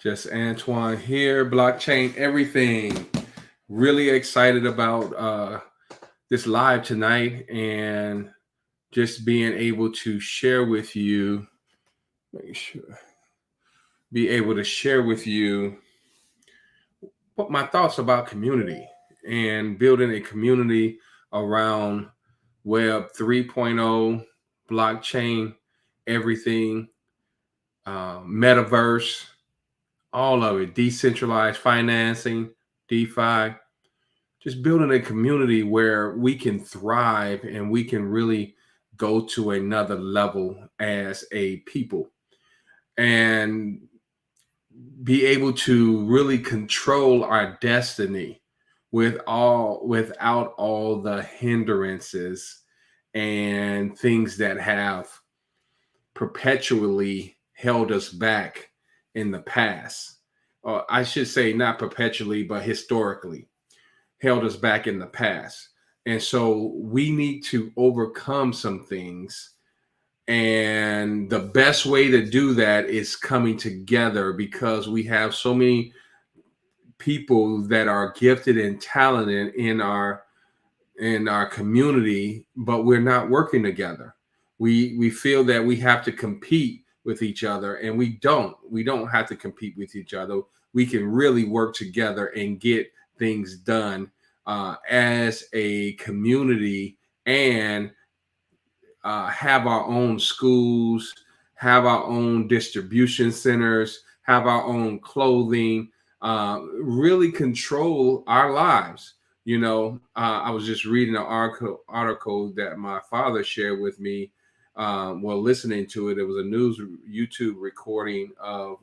Just Antoine here, blockchain everything. Really excited about this live tonight and just being able to share with you, make sure, be able to share with you what my thoughts about community and building a community around Web 3.0, blockchain, everything, metaverse, all of it, decentralized financing, DeFi, just building a community where we can thrive and we can really go to another level as a people and be able to really control our destiny without all the hindrances and things that have perpetually held us back in the past. I should say not perpetually, but historically held us back in the past. And so we need to overcome some things. And the best way to do that is coming together because we have so many people that are gifted and talented in our community, but we're not working together. We feel that we have to compete with each other, and we don't have to compete with each other. We can really work together and get things done as a community and have our own schools, have our own distribution centers, have our own clothing, really control our lives. I was just reading an article that my father shared with me while listening to it. It was a news YouTube recording of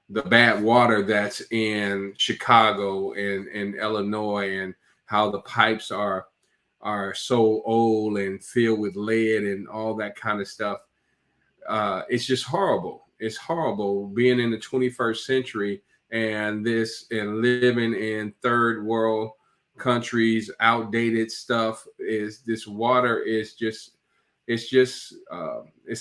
the bad water that's in Chicago and Illinois, and how the pipes are so old and filled with lead and all that kind of stuff. It's just horrible. It's horrible being in the 21st century and living in third world countries. Outdated stuff is this water is just it's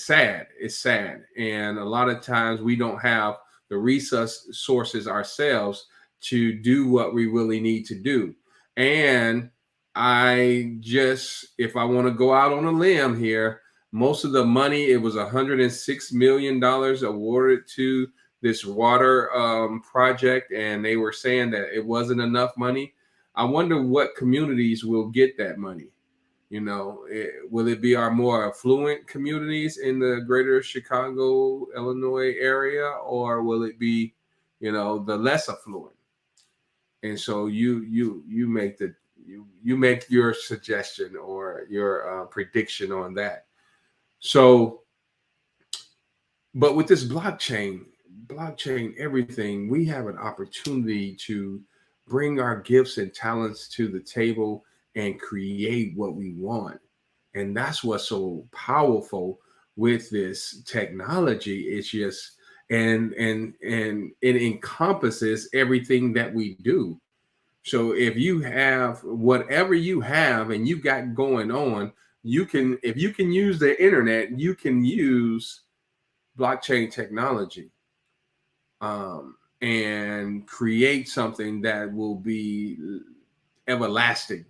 sad. It's sad, and a lot of times we don't have the resource sources ourselves to do what we really need to do. And if I want to go out on a limb here, most of the money, it was $106 million awarded to this water project, and they were saying that it wasn't enough money. I wonder what communities will get that money. Will it be our more affluent communities in the greater Chicago, Illinois area, or will it be, the less affluent? And so you make your suggestion or your prediction on that. So, but with this blockchain, everything, we have an opportunity to bring our gifts and talents to the table and create what we want. And that's what's so powerful with this technology. It's just and it encompasses everything that we do. So if you have whatever you have and you got going on, if you can use the internet, you can use blockchain technology and create something that will be everlasting,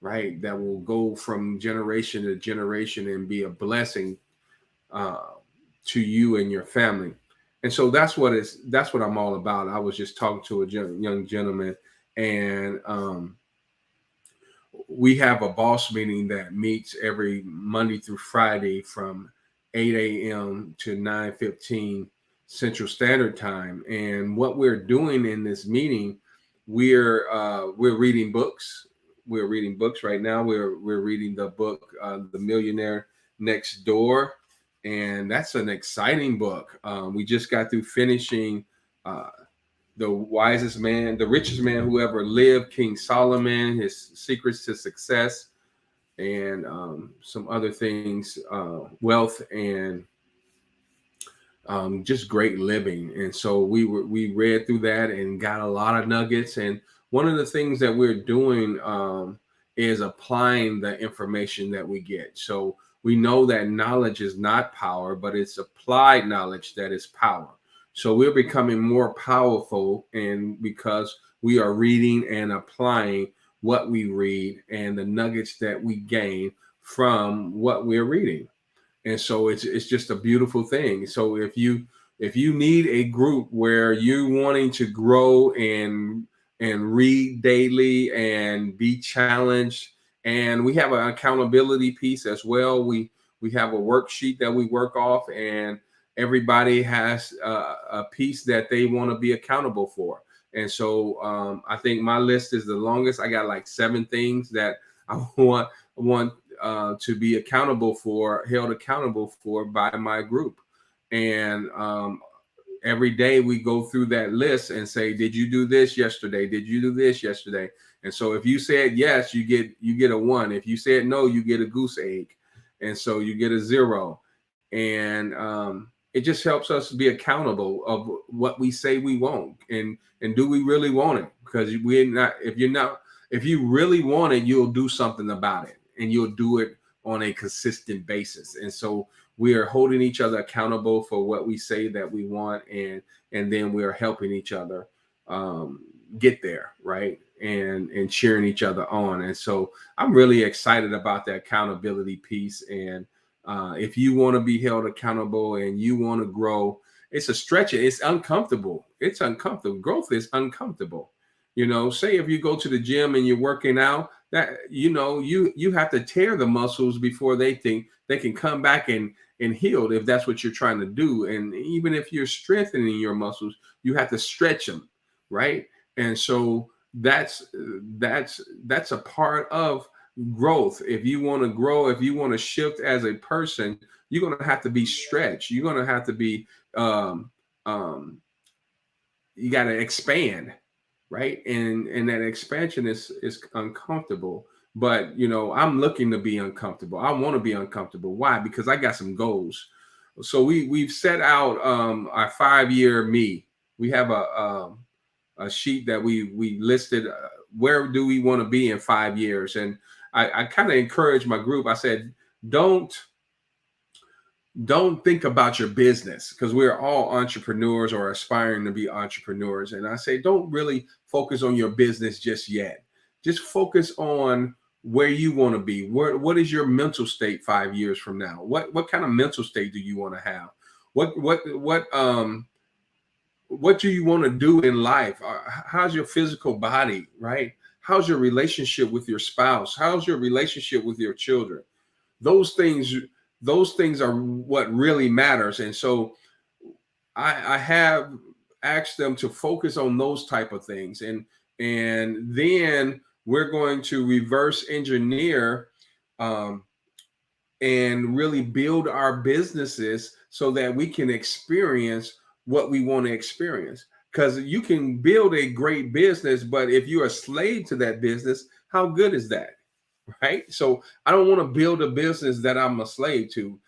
right? That will go from generation to generation and be a blessing uh, to you and your family. And so that's what I'm all about. I was just talking to a young gentleman, and we have a boss meeting that meets every Monday through Friday from 8 a.m. to 9:15 Central Standard Time. And what we're doing in this meeting, we're reading books. We're reading books right now. We're reading the book The Millionaire Next Door, and that's an exciting book. We just got through finishing uh, the richest man who ever lived, King Solomon, his secrets to success, and some other things, wealth and just great living. And so we read through that and got a lot of nuggets. And one of the things that we're doing is applying the information that we get. So we know that knowledge is not power, but it's applied knowledge that is power. So we're becoming more powerful, and because we are reading and applying what we read and the nuggets that we gain from what we're reading. And so it's just a beautiful thing. So if you need a group where you're wanting to grow and read daily and be challenged, and we have an accountability piece as well. We have a worksheet that we work off, and everybody has a piece that they want to be accountable for. And so I think my list is the longest. I got like 7 things that I want to be accountable for, held accountable for by my group. And every day we go through that list and say, did you do this yesterday? Did you do this yesterday? And so if you said yes, you get a 1. If you said no, you get a goose egg. And so you get a 0. And it just helps us be accountable of what we say we want, and do we really want it? Because we're not, if you really want it, you'll do something about it, and you'll do it on a consistent basis. And so we are holding each other accountable for what we say that we want, and then we are helping each other get there, right? And cheering each other on. And so I'm really excited about the accountability piece. And if you want to be held accountable and you want to grow, it's a stretch. It's uncomfortable. It's uncomfortable. Growth is uncomfortable. Say if you go to the gym and you're working out, that you have to tear the muscles before they think they can come back and heal, if that's what you're trying to do. And even if you're strengthening your muscles, you have to stretch them, right? And so that's a part of growth. If you want to grow, if you want to shift as a person, you're going to have to be stretched. You're going to have to be um, um, you got to expand, right? And that expansion is uncomfortable. But I'm looking to be uncomfortable. I want to be uncomfortable. Why? Because I got some goals. So we've set out our 5-year me. We have a sheet that we listed. Where do we want to be in 5 years? And I kind of encourage my group. I said, don't think about your business, because we're all entrepreneurs or aspiring to be entrepreneurs. And I say, don't really focus on your business just yet. Just focus on where you want to be. What is your mental state 5 years from now? What kind of mental state do you want to have? What do you want to do in life? How's your physical body, right? How's your relationship with your spouse? How's your relationship with your children? Those things those things are what really matters. And so I have asked them to focus on those type of things, and then we're going to reverse engineer um, and really build our businesses so that we can experience what we want to experience. Because you can build a great business, but if you're a slave to that business, how good is that? Right? So I don't want to build a business that I'm a slave to.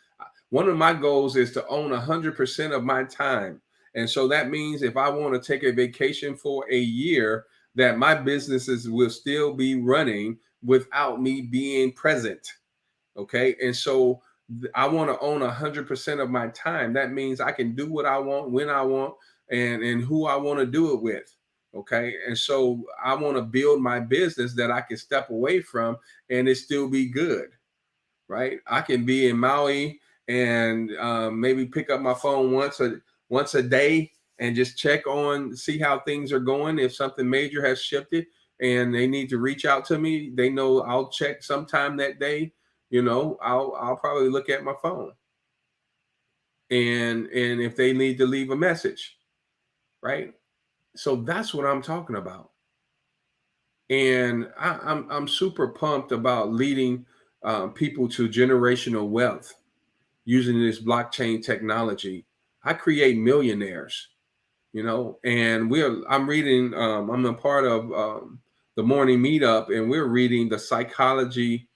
One of my goals is to own 100% of my time. And so that means if I want to take a vacation for a year, that my businesses will still be running without me being present. Okay. And so I want to own 100% of my time. That means I can do what I want, when I want, and who I want to do it with. Okay. And so I want to build my business that I can step away from and it still be good. Right. I can be in Maui and maybe pick up my phone once a day and just check on, see how things are going. If something major has shifted and they need to reach out to me, they know I'll check sometime that day. I'll probably look at my phone, and if they need to leave a message, right? So that's what I'm talking about. And I'm super pumped about leading people to generational wealth using this blockchain technology. I create millionaires, and I'm reading, I'm a part of the morning meetup, and we're reading the psychology,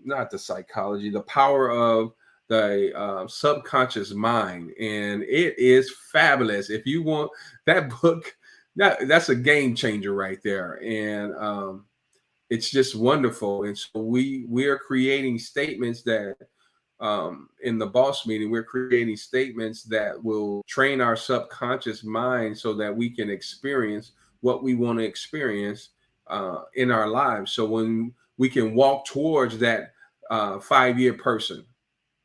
not the psychology, the power of the subconscious mind. And it is fabulous. If you want that book, that's a game changer right there. And it's just wonderful. And so we are creating statements that in the boss meeting, we're creating statements that will train our subconscious mind so that we can experience what we want to experience in our lives. So when we can walk towards that 5 year person,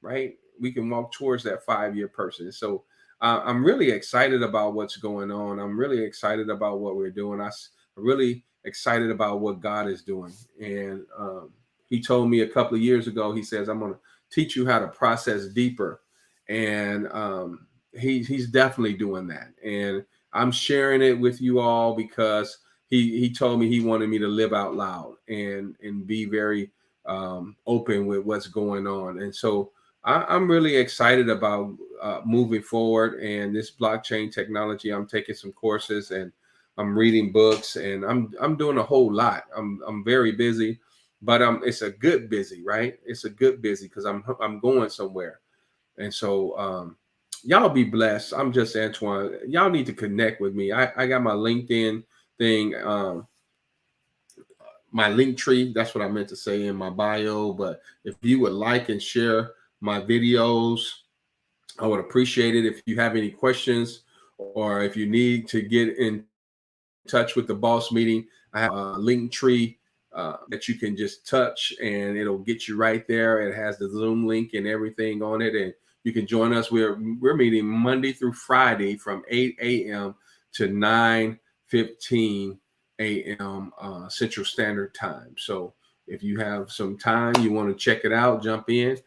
right? We can walk towards that 5 year person. So I'm really excited about what's going on. I'm really excited about what we're doing. I'm really excited about what God is doing. And he told me a couple of years ago, he says, I'm going to teach you how to process deeper. And he's definitely doing that. And I'm sharing it with you all because he told me he wanted me to live out loud and be very open with what's going on. And so I'm really excited about moving forward and this blockchain technology. I'm taking some courses and I'm reading books and I'm doing a whole lot. I'm very busy, but it's a good busy, right? It's a good busy because I'm going somewhere. And so y'all be blessed. I'm just Antoine. Y'all need to connect with me. I got my LinkedIn thing. My link tree. That's what I meant to say in my bio. But if you would like and share my videos, I would appreciate it. If you have any questions or if you need to get in touch with the boss meeting, I have a link tree that you can just touch and it'll get you right there. It has the Zoom link and everything on it, and you can join us. We're meeting Monday through Friday from 8 a.m. to 9:15 a.m. Central Standard Time. So if you have some time, you want to check it out, jump in,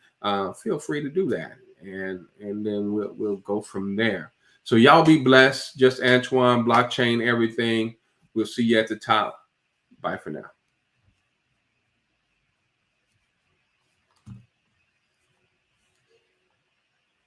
feel free to do that, and then we'll go from there. So y'all be blessed. Just Antoine, blockchain, everything. We'll see you at the top. Bye for now.